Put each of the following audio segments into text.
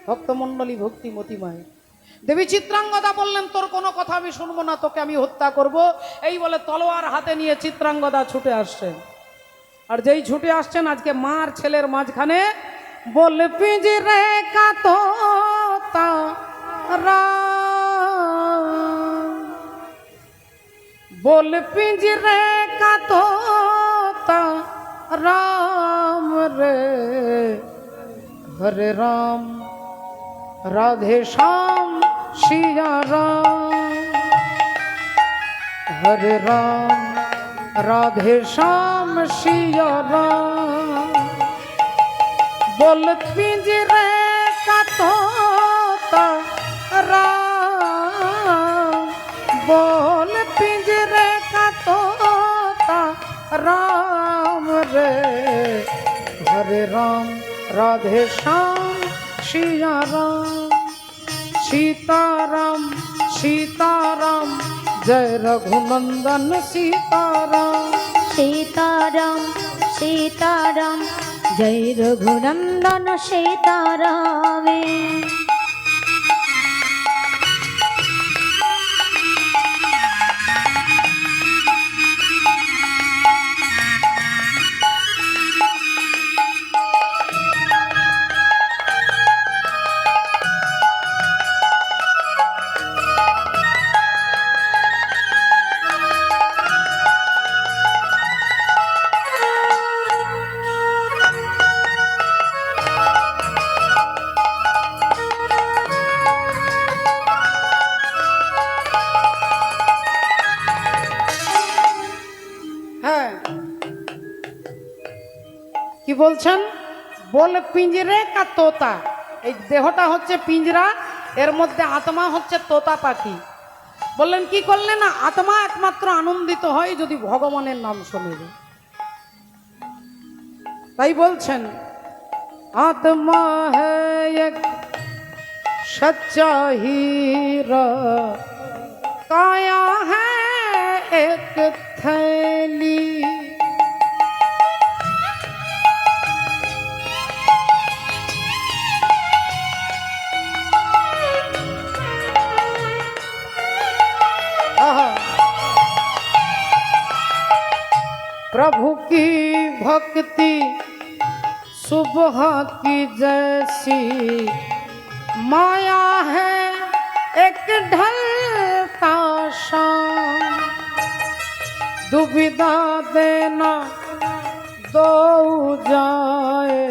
ভক্তমণ্ডলী ভক্তিমতী মায় দেবী চিত্রাঙ্গদা বললেন, তোর কোনো কথা আমি শুনবো না, তোকে আমি হত্যা করব। এই বলে তলোয়ার হাতে নিয়ে চিত্রাঙ্গদা ছুটে আসছেন। আর যেই ছুটে আসছেন, আজকে মা আর ছেলের মাঝখানে বল পিঞ্জরে কা তোতা बोल पिंजरे का तोता राम रे, हरे राम राधे श्याम सिया राम, हरे राम राधे श्याम सिया राम। बोल पिंजरे का तोता राम, बोल पिंजरे का तोता राम रे, हरे राम राधे श्याम सिया राम। सीताराम सीताराम जय रघुनंदन सीताराम, सीताराम सीताराम जय रघुनंदन सीताराम। কি বলছেন? বল পিঞ্জরে কা তোতা, এই দেহটা হচ্ছে পিঞ্জরা, এর মধ্যে আত্মা হচ্ছে তোতা পাখি। বললেন কি করলেন? না, আত্মা একমাত্র আনন্দিত হয় যদি ভগবানের নাম শোনে। তাই বলছেন আত্মা হ্যায় এক সচ্চা हीरा, काया है एक थैली। प्रभु की भक्ति सुबह की जैसी, माया है एक ढलता शाम। दुविधा देना दो जाए,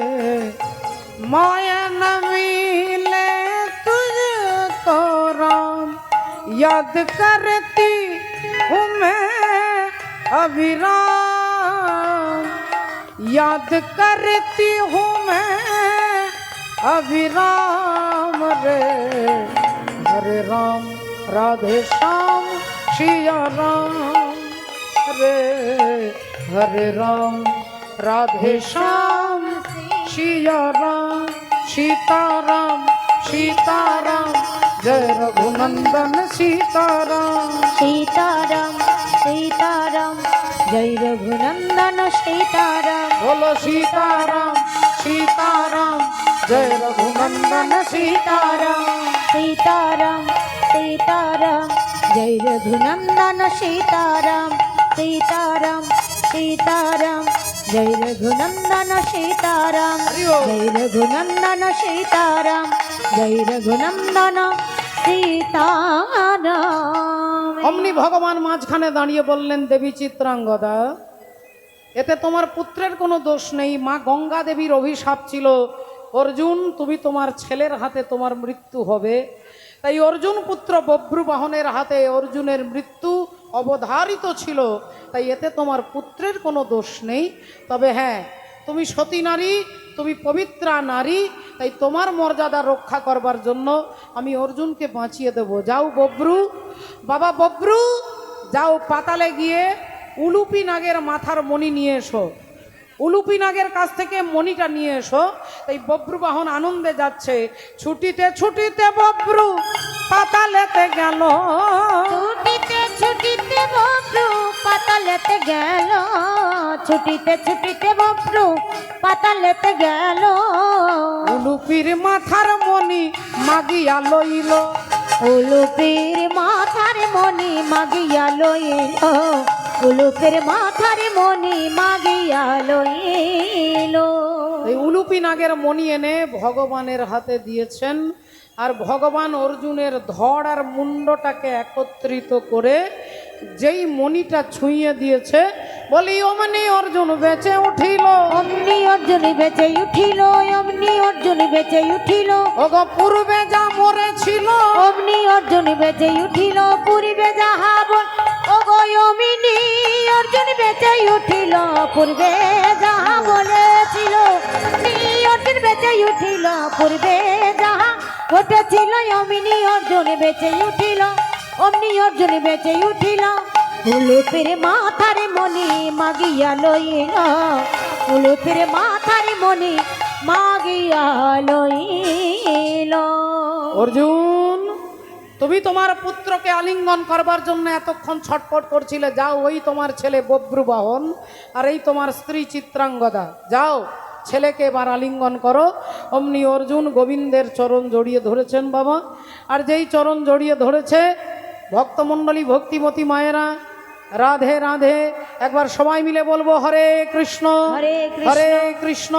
माया न मिले तुझको राम। याद करती हूँ मैं अभिराम, याद करती हूँ मैं अभिराम रे, हरे राम राधे श्याम सिया राम रे, हरे राम राधे श्याम सिया राम। सीताराम सीताराम जय रघुनंदन सीताराम, सीताराम सीताराम जय रघुनंदन सीताराम। बोलो सीताराम सीताराम जय रघुनंदन सीताराम, सीताराम सीताराम जय रघुनंदन सीताराम। सीताराम सीताराम जय रघुनंदन सीताराम, जय रघुनंदन सीताराम, जय रघुनंदन सीताराम। অমনি ভগবান মাঝখানে দাঁড়িয়ে বললেন, দেবী চিত্রাঙ্গদা, এতে তোমার পুত্রের কোনো দোষ নেই। মা গঙ্গা দেবীর অভিশাপ ছিল, অর্জুন তুমি তোমার ছেলের হাতে তোমার মৃত্যু হবে। তাই অর্জুন পুত্র বভ্রু বাহনের হাতে অর্জুনের মৃত্যু অবধারিত ছিল। তাই এতে তোমার পুত্রের কোনো দোষ নেই। তবে হ্যাঁ, তুমি সতী নারী, তুমি পবিত্রা নারী, তাই তোমার মর্যাদা রক্ষা করবার জন্য আমি অর্জুনকে বাঁচিয়ে দেব। যাও বভ্রু, বাবা বভ্রু, যাও পাতালে গিয়ে উলুপি নাগের মাথার মণি নিয়ে এসো। উলুপি নাগের কাছ থেকে মণিটা নিয়ে এসো। তাই বভ্রু বাহন আনন্দে যাচ্ছে। ছুটিতে ছুটিতে বভ্রু পাতালেতে গেল, ছুটিতে ছুটিতে বভ্রু পাতালেতে গেল, ছুটিতে ছুটিতে বভ্রু পাতালেতে গেল। উলুপির মাথার মণি মাগিয়া লইল। উলুপের মাথার মণি মাগিয়া লইল, উলুপের মাথার মণি মাগিয়া লইল। এই উলুপি নাগের মণি এনে ভগবানের হাতে দিয়েছেন, আর ভগবান অর্জুনের ধড় আর মুন্ডটাকে একত্রিত করে যেই মণিটা ছুঁয়ে দিয়েছে, বলি অমনি অর্জুন বেঁচে উঠিল। অমনি অর্জুন বেঁচে উঠিল, অমনি অর্জুন বেঁচে উঠিল। ওগো পূর্বে যা মরেছিল, অমনি অর্জুন বেঁচে উঠিল, পূর্বে যাহা বল। ওগো অমনি অর্জুন বেঁচে উঠিল, পূর্বে যাহা বলেছিল। অর্জুন বেঁচে উঠিল, পূর্বে যাহা ঘটেছিল। অমনি অর্জুন বেঁচে উঠিল, অমনি অর্জুন বেঁচে উঠিল। উলুপের মাথার মণি মাগিয়া লইল, উলুপের মাথার মণি মাগিয়া লইল। অর্জুন তুমি তোমার পুত্রকে আলিঙ্গন করবার জন্য এতক্ষণ ছটফট করছিলে, যাও ওই তোমার ছেলে বব্রুবাহন আর এই তোমার স্ত্রী চিত্রাঙ্গদা, যাও ছেলেকে এবার আলিঙ্গন করো। অমনি অর্জুন গোবিন্দের চরণ জড়িয়ে ধরেছেন বাবা। আর যেই চরণ জড়িয়ে ধরেছে, ভক্তমণ্ডলী ভক্তিমতী মায়েরা, রাধে রাধে, একবার সবাই মিলে বলবো হরে কৃষ্ণ হরে কৃষ্ণ, হরে কৃষ্ণ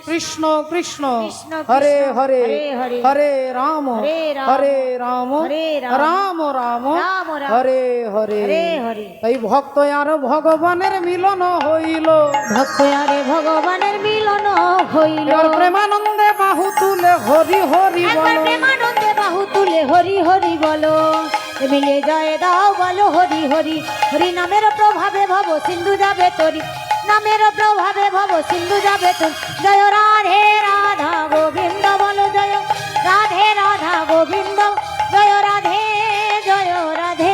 কৃষ্ণ কৃষ্ণ কৃষ্ণ হরে হরে হরে হরে, হরে রাম হরে রাম, হরে রাম হরে রাম, রাম রাম রাম রাম, হরে হরে। হরে হরে। তাই ভক্ত আর ভগবানের মিলন হইল, ভক্ত আরে ভগবানের মিলন হইল। এবার প্রেমানন্দে বাহু তুলে হরি হরি একবার বলো। প্রেমানন্দে বাহু তুলে হরি হরি বলো। মিলে যায় দাও বলো হরি হরি। হরি নামের প্রভাবে ভব সিন্ধু যাবে তরি, নামের প্রভাবে ভব সিন্ধু যাবে তরি। জয় রাধে রাধা গোবিন্দ বলো, জয় রাধে রাধা গোবিন্দ। জয় রাধে জয় রাধে,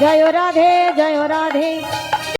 জয় রাধে জয় রাধে।